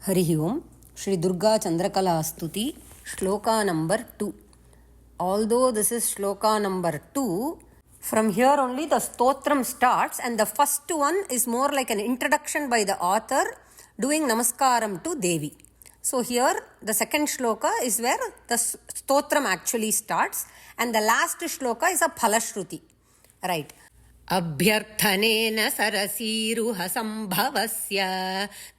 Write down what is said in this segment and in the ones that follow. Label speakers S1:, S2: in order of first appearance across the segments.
S1: Harihi Om. Shri Durga Chandrakala Stuti, Shloka number 2. Although this is Shloka number 2, from here only the stotram starts, and the first one is more like an introduction by the author doing namaskaram to Devi. So here the second shloka is where the stotram actually starts, and the last shloka is a phalashruti. Right. अभ्यर्थनेन सरसीरुहसम्भवस्य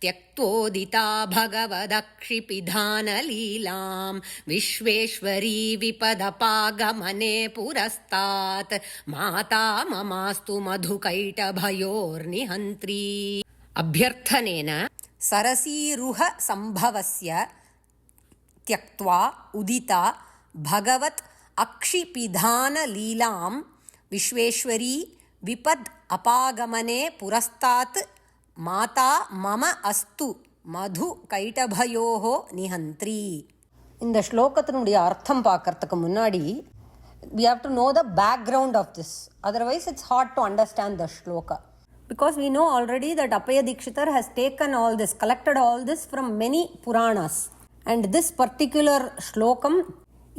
S1: त्यक्तोदिता भगवदक्षिपिधानलीलां Vishweshwari विपदपागमने पुरस्तात् माता ममास्तु मधुकैटभयोर्निहन्त्री. अभ्यर्थनेन सरसीरुहसम्भवस्य त्यक्त्वा उदिता भगवत् अक्षिपिधानलीलां विश्वेश्वरी विपद अपागमने पुरस्तात् माता मम अस्तु मधु कैटभयोः निहन्त्री. இந்த ஸ்லோகத்தினுடைய அர்த்தம் பார்க்கறதுக்கு முன்னாடி we have to know the background of this, otherwise it's hard to understand the shloka, because we know already that Appaya Dikshitar has taken all this, collected all this from many Puranas, and this particular shlokam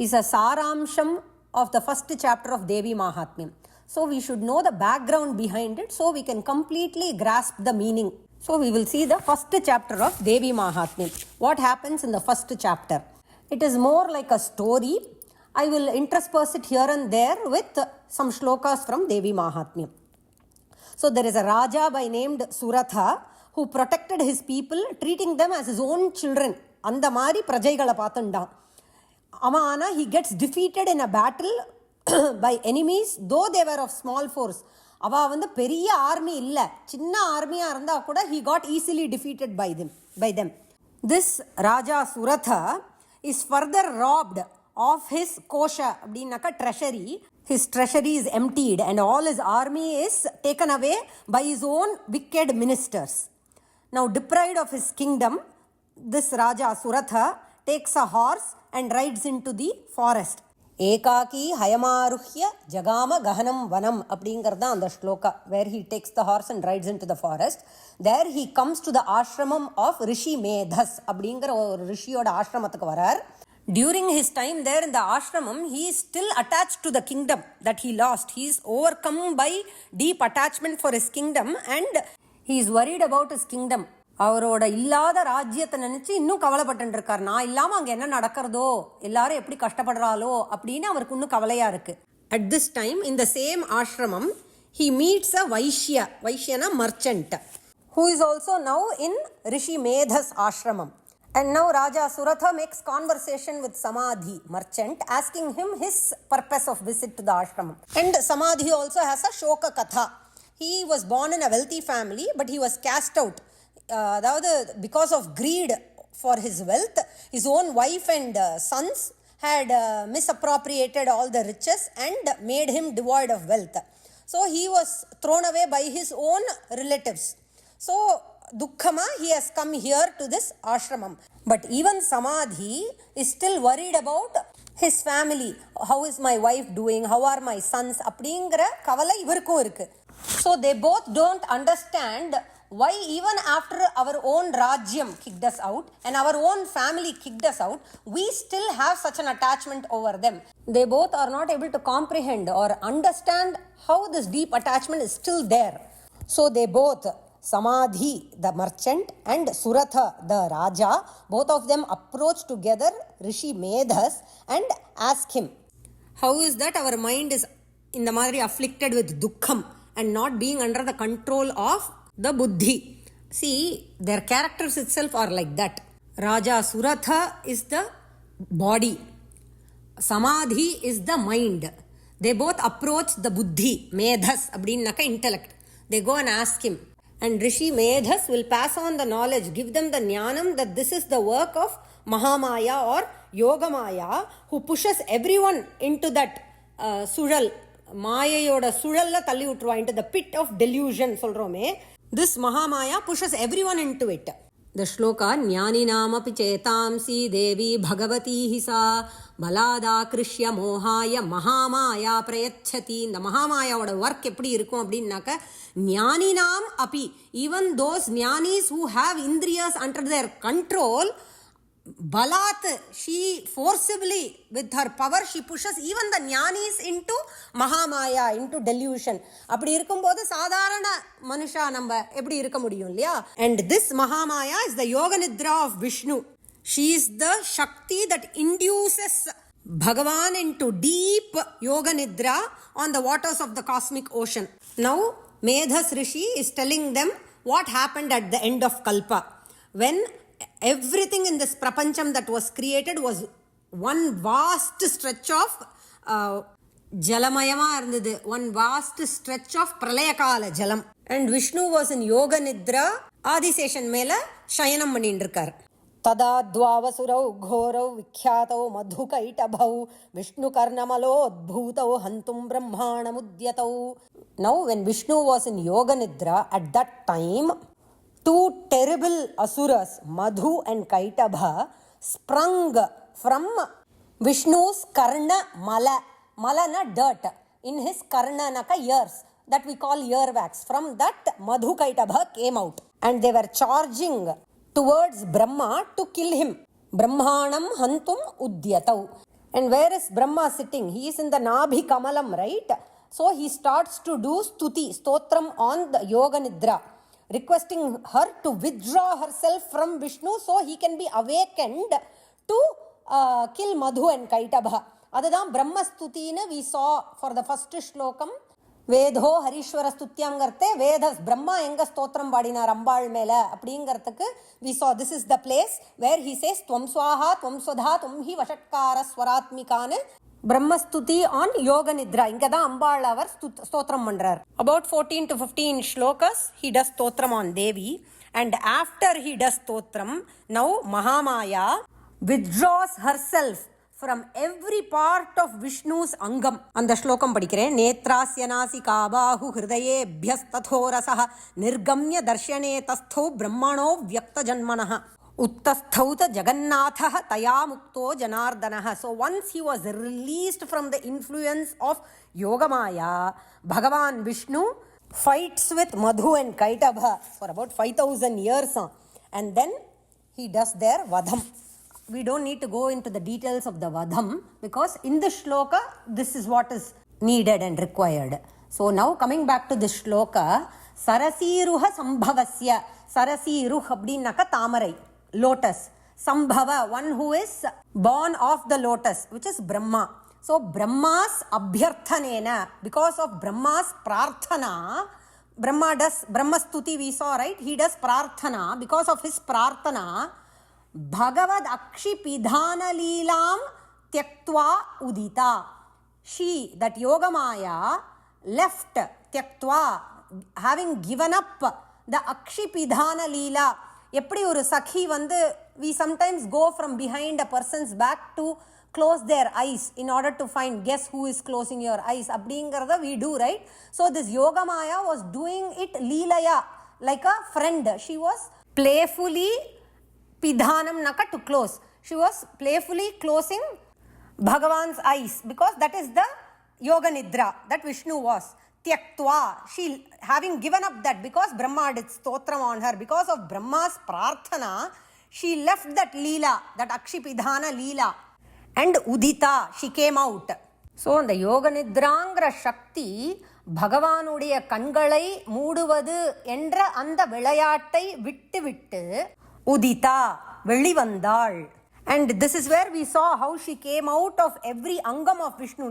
S1: is a saramsham of the first chapter of Devi Mahatmyam. So we should know the background behind it so we can completely grasp the meaning. So we will see the first chapter of Devi Mahatmyam. What happens in the first chapter? It is more like a story. I will intersperse it here and there with some shlokas from Devi Mahatmyam. So there is a Raja by named Suratha who protected his people, treating them as his own children. அந்த மாதிரி பிரஜைகளை பார்த்துண்டான். Amana, he gets defeated in a battle by enemies, though they were of small force. அவா வந்து பெரிய army இல்லை, சின்ன ஆர்மியாக இருந்தால் கூட he got easily defeated by them. This Raja Suratha is further robbed of his kosha, அப்படின்னாக்கா treasury. His treasury is emptied and all his army is taken away by his own wicked ministers. Now deprived of his kingdom, this Raja Suratha takes a horse and rides into the forest. ஏகாக்கி ஹயமாருஹ்ய ஜகாம கஹனம் வனம் அப்படிங்கிறது தான் அந்த shloka, where he takes the horse and rides into the forest. There he comes to the ashramam of Rishi Medhas அப்படிங்கிற ஒரு ரிஷியோட ஆசிரமத்துக்கு வரார். During his time there in the ashramam, he is still attached to the kingdom that he lost. He is overcome by deep attachment for his kingdom and he is worried about his kingdom. அவரோட இல்லாத ராஜ்யத்தை நினச்சி இன்னும் கவலைப்பட்டு இருக்கார். நான் இல்லாமல் அங்கே என்ன நடக்கிறதோ, எல்லாரும் எப்படி கஷ்டப்படுறாளோ அப்படின்னு அவருக்கு இன்னும் கவலையாக இருக்குது. At this time in the same ashramam he meets a வைஷ்யனா merchant, who is also now in Rishi Medhas ashramam. And now Raja Suratha makes conversation with Samadhi, merchant, asking him his purpose of visit to the ashramam. And Samadhi also has a Shloka katha. He was born in a wealthy family, but he was cast out. அதாவது because of greed for his wealth, his own wife and sons had misappropriated all the riches and made him devoid of wealth. So he was thrown away by his own relatives. So Dukkhama, he has come here to this ashramam. But even Samadhi is still worried about his family. How is my wife doing? How are my sons? அப்படிங்கிற கவலை இவருக்கும் இருக்கு. So they both don't understand why even after our own rajyam kicked us out and our own family kicked us out, we still have such an attachment over them. They both are not able to comprehend or understand how this deep attachment is still there. So they both, Samadhi the merchant and Suratha the Raja, both of them approach together Rishi Medhas and ask him, how is that our mind is in the madri afflicted with dukkham and not being under the control of the buddhi. See, their characters itself are like that. Raja Suratha is the body, Samadhi is the mind. They both approach the buddhi, Medhas அப்படின்னாக்க intellect. They go and ask him, and Rishi Medhas will pass on the knowledge, give them the jnanam that this is the work of Mahamaya or Yogamaya, who pushes everyone into that சுழல், மாயையோட சுழல்ல தள்ளி விட்டுருவா, into the pit of delusion சொல்றோமே. This Mahamaya pushes everyone into it. The shloka, Jnaninaamapi chetamsi devi bhagavati hi sa baladakrishya mohaya mahamaya prayachati. இந்த மகாமாயாவோட work எப்படி இருக்கும் அப்படின்னாக்க, ஞானினாம் அபி, even those Gnanis who have indriyas under their control, balat, she forcibly, with her power, she pushes even the jnanis into mahamaya, into delusion. அப்படி இருக்கும்போது சாதாரண மனுஷா நம்ம எப்படி இருக்க முடியும் இல்லையா? And this mahamaya is the yoga nidra of Vishnu. She is the shakti that induces Bhagavan into deep yoga nidra on the waters of the cosmic ocean. Now Medhas Rishi is telling them what happened at the end of Kalpa, when everything in this prapancham that was created was one vast stretch of jalamayama irundhudu, one vast stretch of pralayakala jalam, and Vishnu was in yoga nidra adiseshan mela shayanam pannindirukar. tada dvavasurav ghorau vikhyatau madhukaitabhau Vishnu karnamalo adbhutau hantum brahmanamudyatau. Now when Vishnu was in yoga nidra, at that time two terrible asuras, Madhu and Kaitabha, sprung from Vishnu's karna mala. Mala na dirt. In his karna naka ears, that we call earwax. From that Madhu Kaitabha came out. And they were charging towards Brahma to kill him. Brahmanam hantum udyatau. And where is Brahma sitting? He is in the Nabhi Kamalam, right? So he starts to do Stuti, Stotram on the Yoga Nidra, requesting her to withdraw herself from Vishnu so he can be awakened to kill Madhu and Kaitabha. Adadam Brahma Stutine we saw for the first shlokam. Vedho Harishwara Stutyamgarte, Vedas Brahma enga stotram padina Rambal mela apdingarthukku we saw this is the place where he says Tvam Swaha, Tvam Swadha, Tvam Hi Vashatkara Swaratmikane. Brahmastuti on Yoga Nidra. Inga da Ambal our stotram பண்றார். About 14 to 15 shlokas he does stotram on Devi, and after he does stotram, now Mahamaya withdraws herself from every part of Vishnu's angam. அந்த ஸ்லோகம் படிக்கிறேன். நேத்ராஸ்ய நாசிகா Phagu ஹிருதயேப்யஸ்ததோ ரசஹ நிர்கம்ய தர்ஷனே தஸ்தோ பிரம்மணோ வியக்த ஜன்மனஹ Uttasthauta Jagannatha Taya Mukto Janardanaha. So once he was released from the influence of Yogamaya, Bhagavan Vishnu fights with Madhu and Kaitabha for about 5,000 years. And then he does their Vadham. We don't need to go into the details of the Vadham because in this shloka, this is what is needed and required. So now coming back to this shloka, Sarasiruha Sambhavasya. Sarasiruh abdinaka Tamarai, lotus. Sambhava, one who is born of the lotus, which is Brahma. So Brahma's abhyarthanena, because of Brahma's prarthana, Brahma does Brahma Stuti we saw, right? He does prarthana. Because of his prarthana, Bhagavad Akshipidhana Leelam Tyaktva Udita. She, that Yogamaya, left Tyaktva, having given up the Akshipidhana Leela. எப்படி ஒரு சഖி வந்து we sometimes go from behind a person's back to close their eyes in order to find guess who is closing your eyes அப்படிங்கறத we do, right? So this Yogamaya was doing it leelaya, like a friend. She was playfully pidhanam naka to close. She was playfully closing Bhagavan's eyes because that is the Yoga Nidra that Vishnu was. Tyaktva, she having given up that because Brahma did stotram on her, because of Brahma's prarthana, she left that leela, that Akshipidhana leela, and Udita, she came out. So the Yoga Nidrangra Shakti, Bhagavanudaya kangalai மூடுவது என்ற அந்த விளையாட்டை விட்டு விட்டு Udita, வெளிவந்தாள். And this is where we saw how she came out of every angam of Vishnu.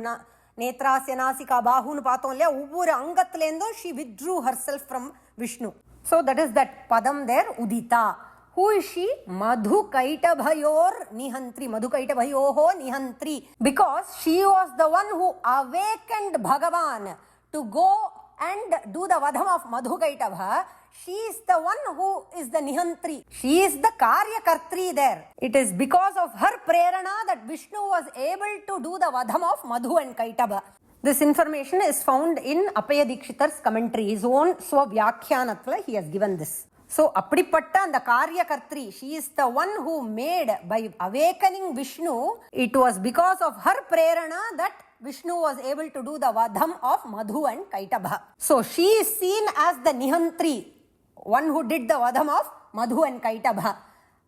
S1: Netrasya Nasika Bahunu Pathom இல்லையா, ஒவ்வொரு அங்கத்திலேருந்தும் she withdrew herself from Vishnu. So that is that padam there, Udita. Who is she? Madhu Kaitabhayor Nihantri. Madhu Kaitabhayoho Nihantri. Because she was the one who awakened Bhagavan to go and do the vadham of Madhu Kaitabha. She is the one who is the Nihantri. She is the Karyakartri there. It is because of her prerana that Vishnu was able to do the vadham of Madhu and Kaitabha. This information is found in Apaya Dikshitar's commentary. His own Swavyakhyanathla he has given this. So அப்படிப்பட்ட அந்த காரியகர்த்ரி, she is the one who made, by awakening Vishnu, it was because of her prerana that Vishnu was able to do the vadham of Madhu and Kaitabha. So she is seen as the Nihantri, one who did the vadham of Madhu and Kaitabha.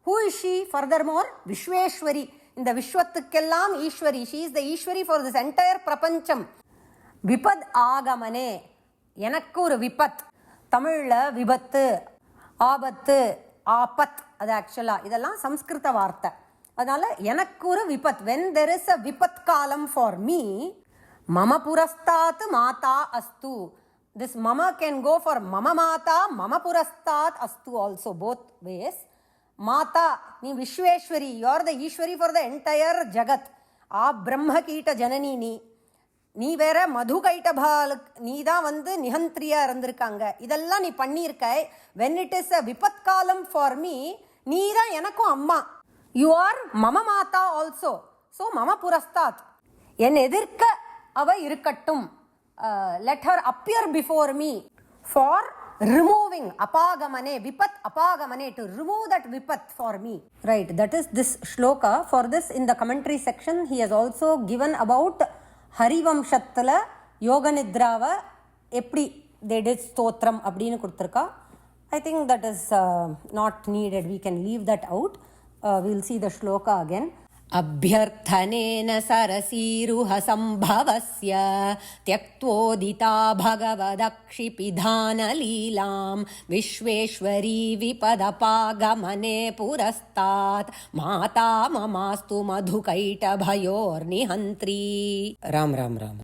S1: Who is she? Furthermore, Vishweshwari. In the Vishwatukkellam Ishwari. She is the Ishwari for this entire prapancham. Vipad agamane. எனக்கு ஒரு விபத். தமிழில் விபத்து, ஆபத்து, ஆபத், அது ஆக்சுவலாக இதெல்லாம் சம்ஸ்கிருத வார்த்தை. அதனால் எனக்கு ஒரு விபத். வென் தெர் இஸ் அ விபத் காலம் ஃபார் மீ, மம புரஸ்தாத் மாதா அஸ்து. திஸ் மம கேன் கோ ஃபார் மம மாதா, மம புரஸ்தாத் அஸ்து ஆல்சோ, போத் வேஸ். மாதா, நீ Vishweshwari, you are the Ishwari for the entire jagat. ஆ பிரம்ம கீட்ட ஜனனி நீ வேற மது கைட்டபாலுக்கு நீ தான் வந்து நிஹந்திரியா இருந்திருக்காங்க. இதெல்லாம் நீ பண்ணியிருக்க. வென் இட் இஸ் அ விபத் காலம் ஃபார் மீ, நீ தான் எனக்கும் அம்மா. யூ ஆர் மம மாதா ஆல்சோ. ஸோ மம புரஸ்தாத், என் எதிர்க்க அவ இருக்கட்டும். Let her appear before me for removing அபாகமனே, விபத் அபாகமனே, to remove that vipat for me. Right, that is this sloka. For this in the commentary section he has also given about ஹரிவம்சத்தில் யோக நித்ராவை எப்படி தேடிட் ஸ்தோத்திரம் அப்படின்னு கொடுத்துருக்கா. I think that is not needed, we can leave that out. Will see the sloka again. அபியர்த்தனேன சரசீருஹ சம்பவஸ்ய த்யக்த்வோதிதா பகவதக்ஷிபிதானலீலாம் விஸ்வேஸ்வரி விபதபாகமனே புரஸ்தாத் மாதா மமாஸ்து மதுகைட்டபயோர்நிஹந்த்ரி. ராம் ராம் ராம்.